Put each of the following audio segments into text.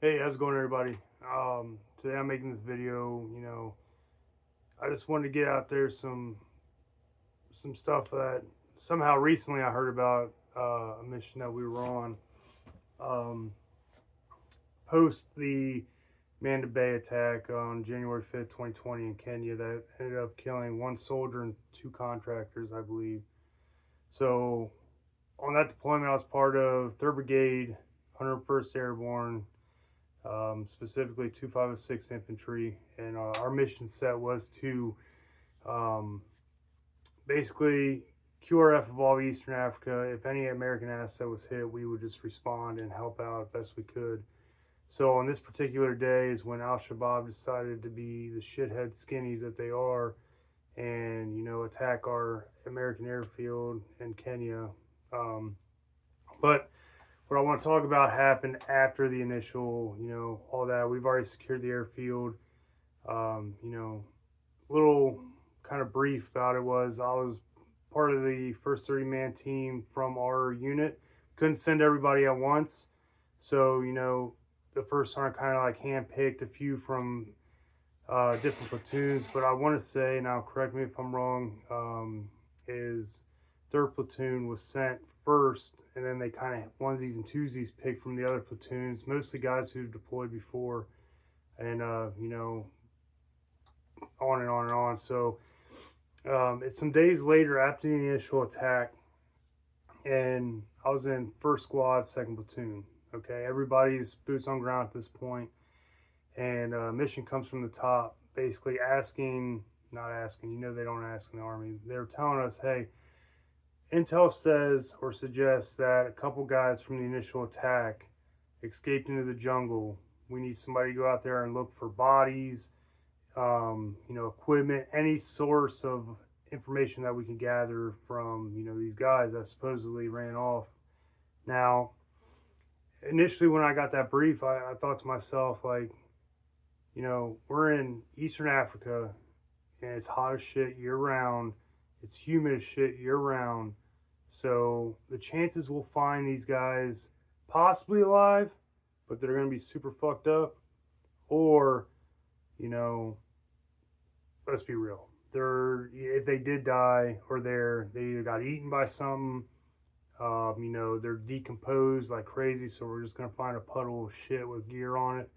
Hey, how's it going, everybody? Today I'm making this video. I just wanted to get out there some stuff that somehow recently I heard about a mission that we were on um, post the Manda Bay attack on January 5th, 2020 in Kenya that ended up killing one soldier and two contractors, I believe. So on that deployment, I was part of 3rd Brigade, 101st Airborne, specifically 2506 Infantry, and our mission set was to um, basically QRF of all Eastern Africa. If any American asset was hit, we would just respond and help out best we could. So on this particular day is when Al Shabaab decided to be the shithead skinnies that they are, and attack our American airfield in Kenya. Um, but what I want to talk about happened after the initial, all that. We've already secured the airfield. Um, you know, Little kind of brief about it was I was part of the first 30-man team from our unit. Couldn't send everybody at once. So, the first time I kind of like handpicked a few from different platoons. But I want to say, now correct me if I'm wrong, is third platoon was sent first, and then they kind of onesies and twosies picked from the other platoons, mostly guys who've deployed before, and on and on and on. So it's some days later after the initial attack, and I was in first squad, second platoon. Okay, everybody's boots on ground at this point, and mission comes from the top, basically asking, not asking, they don't ask in the Army. They're telling us, hey, intel says or suggests that a couple guys from the initial attack escaped into the jungle. We need somebody to go out there and look for bodies, equipment, any source of information that we can gather from, these guys that supposedly ran off. Now, initially when I got that brief, I thought to myself, like, we're in Eastern Africa and it's hot as shit year round. It's humid as shit year round. So the chances we'll find these guys possibly alive, but they're going to be super fucked up, or, you know, let's be real. If they did die or they either got eaten by something, they're decomposed like crazy. So we're just going to find a puddle of shit with gear on it,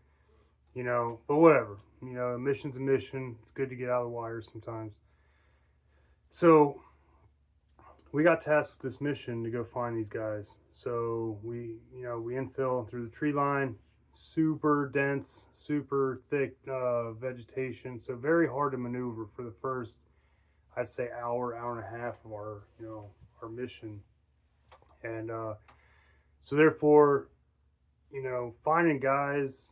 but whatever. A mission's a mission. It's good to get out of the wire sometimes. So we got tasked with this mission to go find these guys. So we infill through the tree line, super dense, super thick vegetation. So very hard to maneuver for the first, I'd say, hour and a half of our mission. And so therefore, finding guys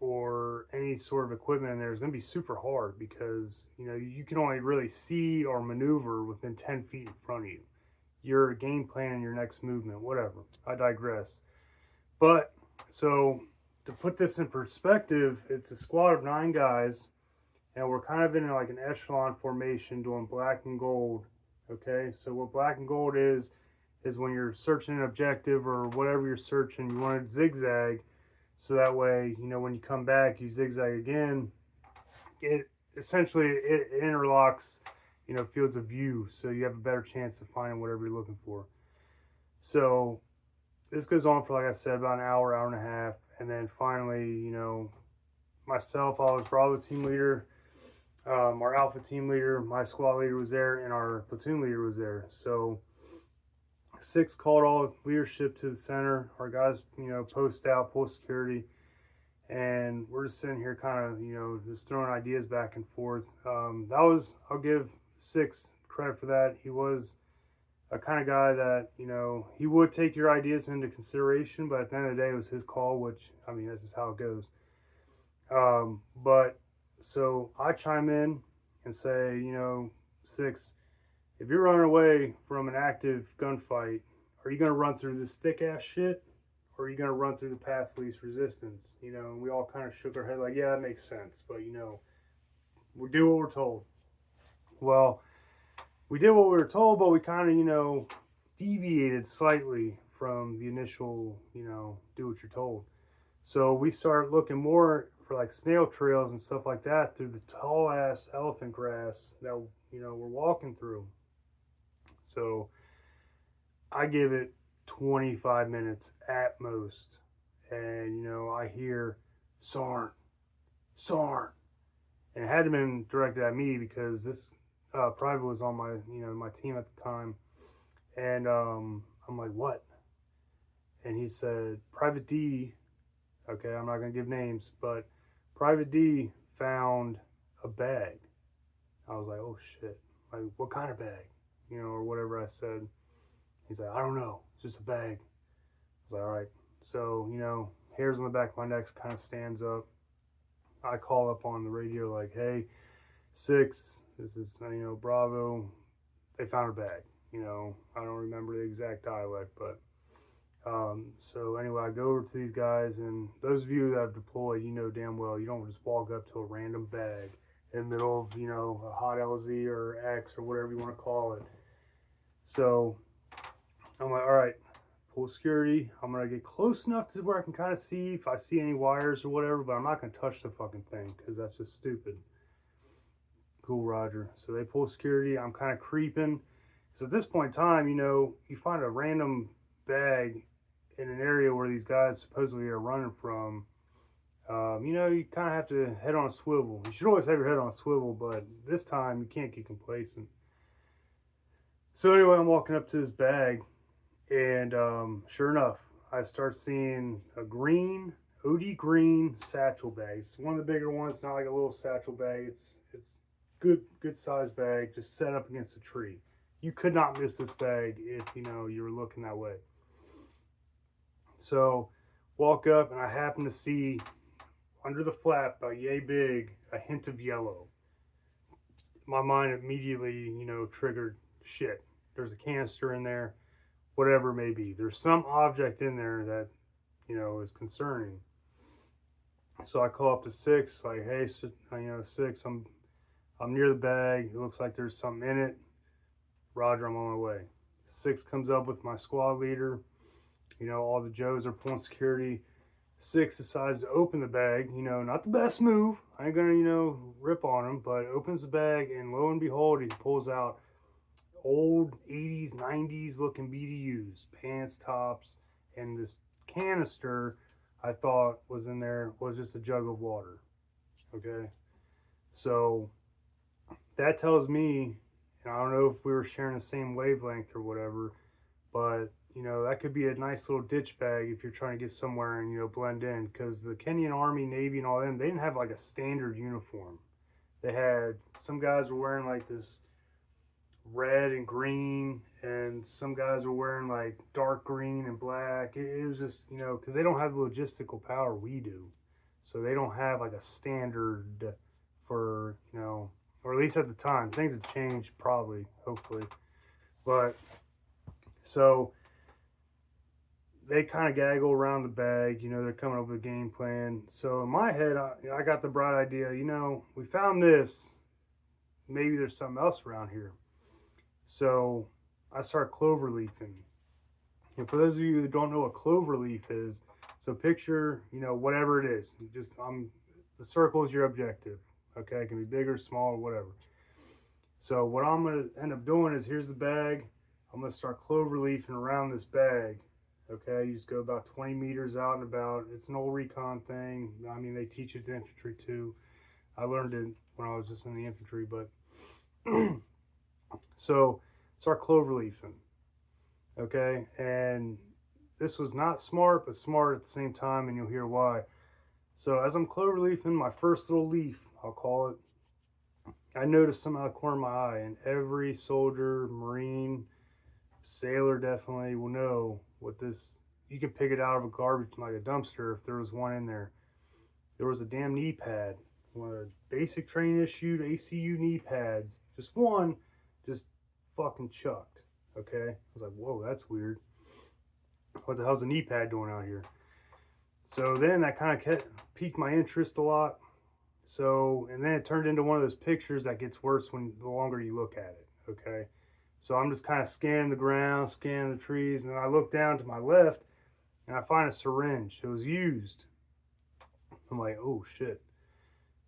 or any sort of equipment in there is going to be super hard because you can only really see or maneuver within 10 feet in front of you. Your game plan and your next movement, whatever. I digress. But so to put this in perspective, it's a squad of 9 guys, and we're kind of in like an echelon formation doing black and gold. Okay, so what black and gold is when you're searching an objective or whatever you're searching, you want to zigzag. So that way, when you come back, you zigzag again. It interlocks, fields of view, so you have a better chance of finding whatever you're looking for. So this goes on for, like I said, about an hour and a half, and then finally, myself, I was Bravo team leader, our Alpha team leader, my squad leader was there, and our platoon leader was there. So 6 called all leadership to the center. Our guys, post out, post security, and we're just sitting here kind of, just throwing ideas back and forth. I'll give 6 credit for that. He was a kind of guy that, he would take your ideas into consideration, but at the end of the day, it was his call, which, this is how it goes. But so I chime in and say, 6, if you're running away from an active gunfight, are you going to run through this thick ass shit, or are you going to run through the path of least resistance? And we all kind of shook our head like, yeah, that makes sense. But, we do what we're told. Well, we did what we were told, but we kind of, deviated slightly from the initial, do what you're told. So we start looking more for like snail trails and stuff like that through the tall ass elephant grass that we're walking through. So I give it 25 minutes at most, and I hear Sarn, Sarn, and it had to been directed at me because this private was on my team at the time, and I'm like, what? And he said, Private D. Okay, I'm not gonna give names, but Private D found a bag. I was like, oh shit, like what kind of bag, or whatever I said. He's like, I don't know, it's just a bag. I was like, all right. So hairs on the back of my neck kind of stands up. I call up on the radio like, hey, 6, this is Bravo. They found a bag. I don't remember the exact dialect, but so anyway, I go over to these guys, and those of you that have deployed, damn well you don't just walk up to a random bag in the middle of a hot LZ or X or whatever you want to call it. So I'm like, all right, pull security. I'm gonna get close enough to where I can kind of see if I see any wires or whatever, but I'm not gonna touch the fucking thing because that's just stupid. Cool, Roger. So they pull security. I'm kind of creeping. So at this point in time, you find a random bag in an area where these guys supposedly are running from. You kind of have to head on a swivel. You should always have your head on a swivel, but this time you can't get complacent. So anyway, I'm walking up to this bag, and sure enough, I start seeing a green, OD green satchel bag. It's one of the bigger ones, not like a little satchel bag. It's good size bag, just set up against a tree. You could not miss this bag if you were looking that way. So walk up, and I happen to see under the flap, about yay big, a hint of yellow. My mind immediately, triggered shit. There's a canister in there, whatever it may be. There's some object in there that, is concerning. So I call up to 6, like, hey, 6, I'm near the bag. It looks like there's something in it. Roger, I'm on my way. 6 comes up with my squad leader. All the Joes are pulling security. 6 decides to open the bag. Not the best move. I ain't gonna, rip on him, but opens the bag, and lo and behold, he pulls out old 80s, 90s looking BDUs, pants, tops, and this canister I thought was in there was just a jug of water. Okay? So that tells me, and I don't know if we were sharing the same wavelength or whatever, but that could be a nice little ditch bag if you're trying to get somewhere and blend in, because the Kenyan Army, Navy, and all them, they didn't have like a standard uniform. They had, some guys were wearing like this red and green, and some guys were wearing like dark green and black. It was just because they don't have the logistical power we do, so they don't have like a standard for or at least at the time. Things have changed, probably, hopefully, but so they kind of gaggle around the bag. They're coming up with a game plan. So in my head, I got the bright idea. We found this. Maybe there's something else around here. So I start clover leafing. And for those of you that don't know what clover leaf is, so picture, whatever it is. The circle is your objective. Okay, it can be bigger, smaller, whatever. So what I'm going to end up doing is, here's the bag. I'm going to start clover leafing around this bag. Okay, you just go about 20 meters out and about. It's an old recon thing. I mean, they teach it to infantry too. I learned it when I was just in the infantry, but so start clover leafing. Okay, and this was not smart, but smart at the same time, and you'll hear why. So as I'm clover leafing my first little leaf, I'll call it, I noticed something out of the corner of my eye, and every soldier, Marine, sailor definitely will know what this, you can pick it out of a garbage, like a dumpster, if there was one in there. There was a damn knee pad, one of the basic training issued ACU knee pads, just one, just fucking chucked. Okay, I was like, whoa, that's weird. What the hell's a knee pad doing out here? So then that kind of piqued my interest a lot. So, and then it turned into one of those pictures that gets worse the longer you look at it. Okay, so I'm just kind of scanning the ground, scanning the trees, and I look down to my left, and I find a syringe. It was used. I'm like, oh shit.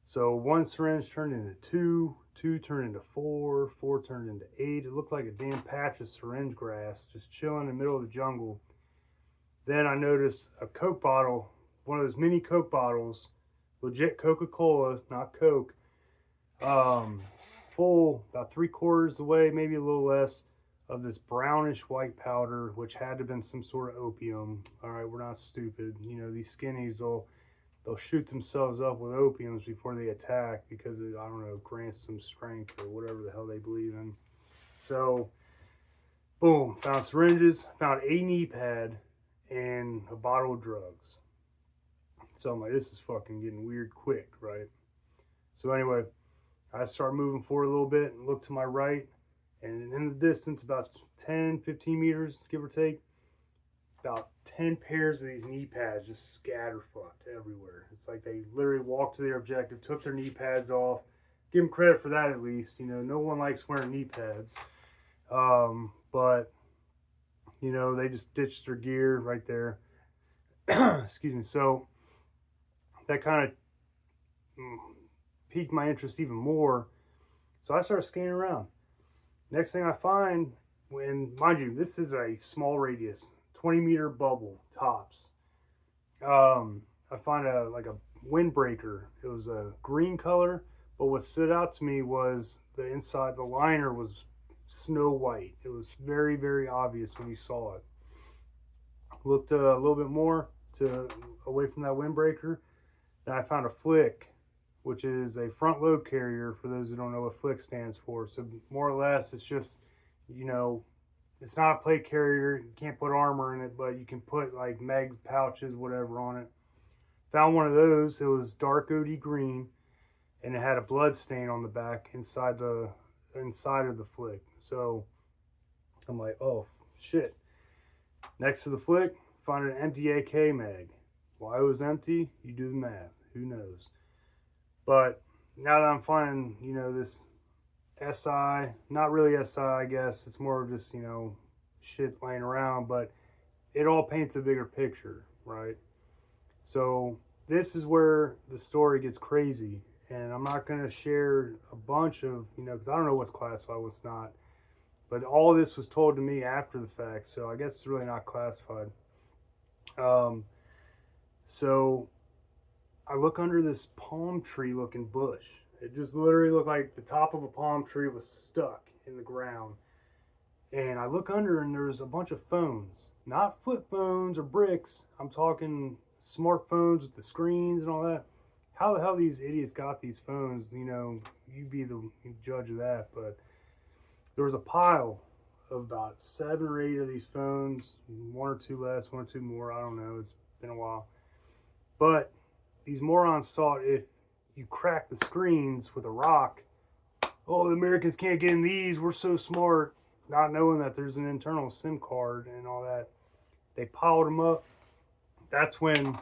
So one syringe turned into two, two turned into four, four turned into eight. It looked like a damn patch of syringe grass just chilling in the middle of the jungle. Then I noticed a Coke bottle, one of those mini Coke bottles, legit Coca-Cola, not Coke, full, about 3/4 of the way, maybe a little less, of this brownish white powder, which had to have been some sort of opium. All right, we're not stupid. You know, these skinnies, they'll shoot themselves up with opiums before they attack because it, I don't know, grants them strength or whatever the hell they believe in. So, boom, found syringes, found a knee pad, and a bottle of drugs. So I'm like, this is fucking getting weird quick, right? So anyway, I start moving forward a little bit and look to my right, and in the distance, about 10, 15 meters, give or take, about 10 pairs of these knee pads just scatterfucked everywhere. It's like they literally walked to their objective, took their knee pads off. Give them credit for that at least. You know, no one likes wearing knee pads. But, you know, they just ditched their gear right there. Excuse me. So that kind of piqued my interest even more. So I started scanning around. Next thing I find, when, mind you, this is a small radius, 20-meter bubble tops. I find a windbreaker. It was a green color, but what stood out to me was the inside, the liner was snow white. It was very, very obvious when you saw it. Looked a little bit more away from that windbreaker. Then I found a flick, which is a front load carrier for those who don't know what flick stands for. So more or less, it's just, you know, it's not a plate carrier. You can't put armor in it, but you can put like megs, pouches, whatever on it. Found one of those. It was dark OD green, and it had a blood stain on the back inside of the flick. So I'm like, oh shit. Next to the flick, find an empty AK mag. Why it was empty? You do the math. Who knows? But now that I'm finding, you know, this SI, not really SI, I guess. It's more of just, you know, shit laying around, but it all paints a bigger picture, right? So this is where the story gets crazy. And I'm not going to share a bunch of, you know, because I don't know what's classified, what's not. But all this was told to me after the fact, so I guess it's really not classified. So I look under this palm tree looking bush. It just literally looked like the top of a palm tree was stuck in the ground. And I look under and there's a bunch of phones. Not flip phones or bricks. I'm talking smartphones with the screens and all that. How the hell these idiots got these phones, you know, you be the judge of that. But there was a pile of about 7 or 8 of these phones, 1 or 2 less, 1 or 2 more, I don't know, it's been a while. But these morons thought if you crack the screens with a rock, oh, the Americans can't get in these, we're so smart, not knowing that there's an internal SIM card and all that. They piled them up. That's when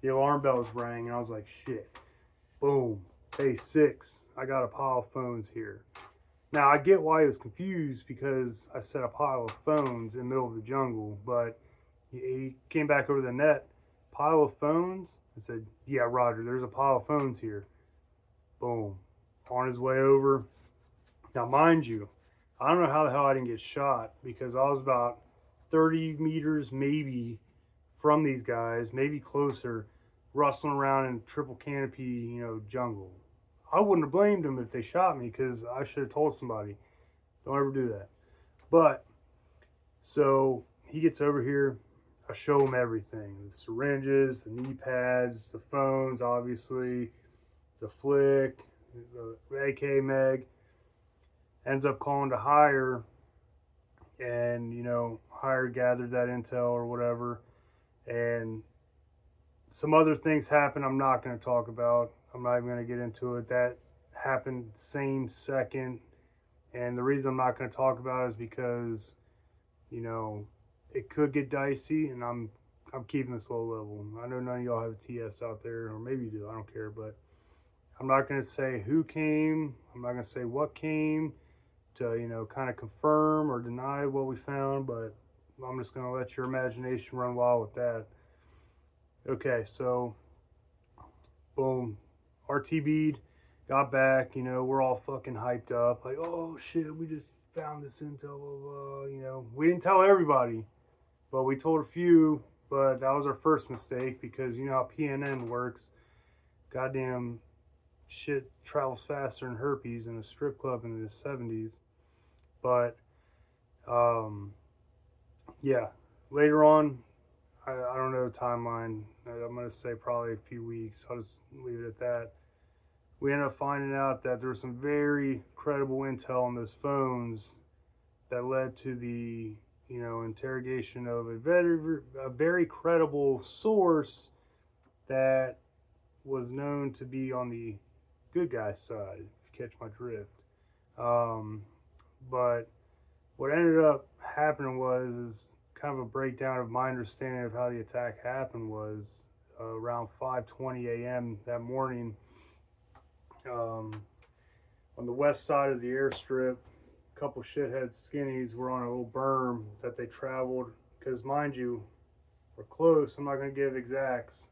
the alarm bells rang, and I was like, shit, boom, hey, 6, I got a pile of phones here. Now, I get why he was confused because I said a pile of phones in the middle of the jungle, but he came back over the net, pile of phones, and said, yeah, Roger, there's a pile of phones here. Boom. On his way over. Now, mind you, I don't know how the hell I didn't get shot because I was about 30 meters maybe from these guys, maybe closer, rustling around in triple canopy, you know, jungle. I wouldn't have blamed them if they shot me because I should have told somebody. Don't ever do that. But, so he gets over here. I show him everything. The syringes, the knee pads, the phones, obviously, the flick, the AK mag. Ends up calling to hire, and, you know, hire gathered that intel or whatever. And some other things happen I'm not going to talk about. I'm not even going to get into it. That happened same second. And the reason I'm not going to talk about it is because, you know, it could get dicey, and I'm keeping this low level. I know none of y'all have a TS out there, or maybe you do, I don't care, but I'm not going to say who came. I'm not going to say what came to, you know, kind of confirm or deny what we found, but I'm just going to let your imagination run wild with that. Okay, so boom, RTB'd, got back, you know, we're all fucking hyped up, like, oh shit, we just found this intel, blah, blah, you know. We didn't tell everybody, but we told a few, but that was our first mistake because you know how PNN works. Goddamn shit travels faster than herpes in a strip club in the 70s. But, yeah, later on, I don't know the timeline. I'm going to say probably a few weeks. I'll just leave it at that. We ended up finding out that there was some very credible intel on those phones that led to the, you know, interrogation of a very credible source that was known to be on the good guy's side, if you catch my drift. But what ended up happening was kind of a breakdown of my understanding of how the attack happened was around 5:20 a.m. that morning on the west side of the airstrip. A couple shithead skinnies were on a little berm that they traveled because, mind you, we're close. I'm not going to give exacts,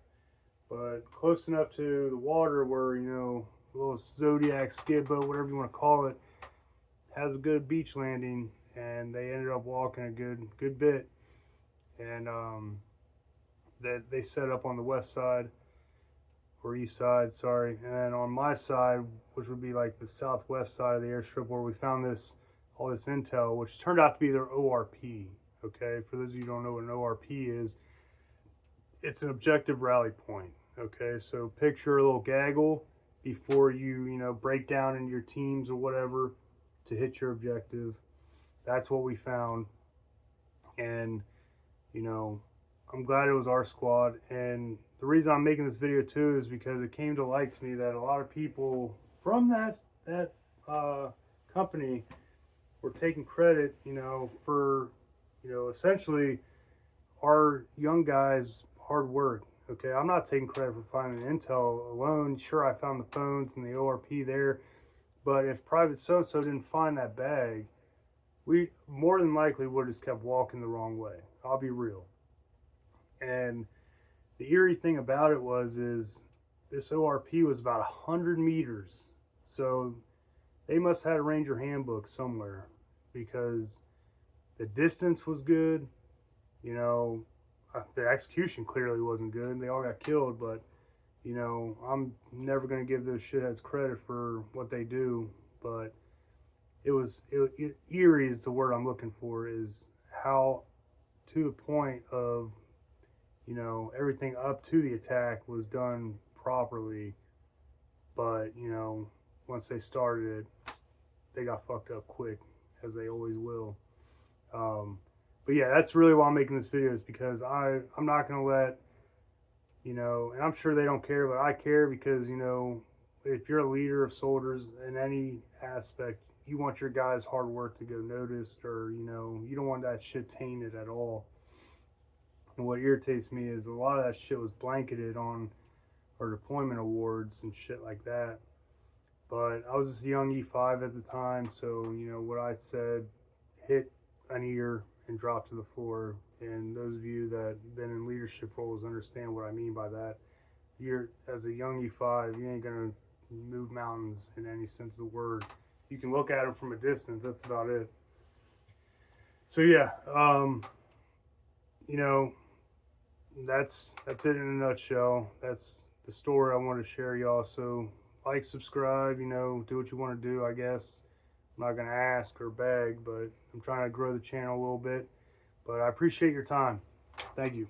but close enough to the water where, you know, a little Zodiac skid boat, whatever you want to call it, has a good beach landing, and they ended up walking a good bit, and that they set up on the west side or east side, sorry, and on my side, which would be like the southwest side of the airstrip, where we found all this intel, which turned out to be their ORP. Okay, for those of you who don't know what an ORP is, it's an objective rally point. Okay, so picture a little gaggle before you break down into your teams or whatever to hit your objective. That's what we found, and I'm glad it was our squad. And the reason I'm making this video too is because it came to light to me that a lot of people from that company were taking credit, for essentially our young guys' hard work. Okay, I'm not taking credit for finding intel alone. Sure, I found the phones and the ORP there, but if Private So-and-so didn't find that bag, we more than likely would have just kept walking the wrong way. I'll be real. And the eerie thing about it is this ORP was about 100 meters. So they must have had a Ranger handbook somewhere, because the distance was good. The execution clearly wasn't good. They all got killed, but I'm never going to give those shitheads credit for what they do. But it eerie is the word I'm looking for, is how to the point of everything up to the attack was done properly, but once they started it, they got fucked up quick, as they always will. But yeah, that's really why I'm making this video, is because I'm not going to let, and I'm sure they don't care, but I care, because, if you're a leader of soldiers in any aspect, you want your guys' hard work to go noticed, or, you don't want that shit tainted at all. And what irritates me is a lot of that shit was blanketed on our deployment awards and shit like that. But I was just a young E5 at the time, so, what I said hit an ear and dropped to the floor. And those of you that have been in leadership roles understand what I mean by that. As a young E5, you ain't gonna move mountains in any sense of the word. You can look at them from a distance, that's about it. So yeah, that's it in a nutshell. That's the story I want to share, y'all. So like, subscribe, do what you want to do, I guess. I'm not going to ask or beg, but I'm trying to grow the channel a little bit. But I appreciate your time. Thank you.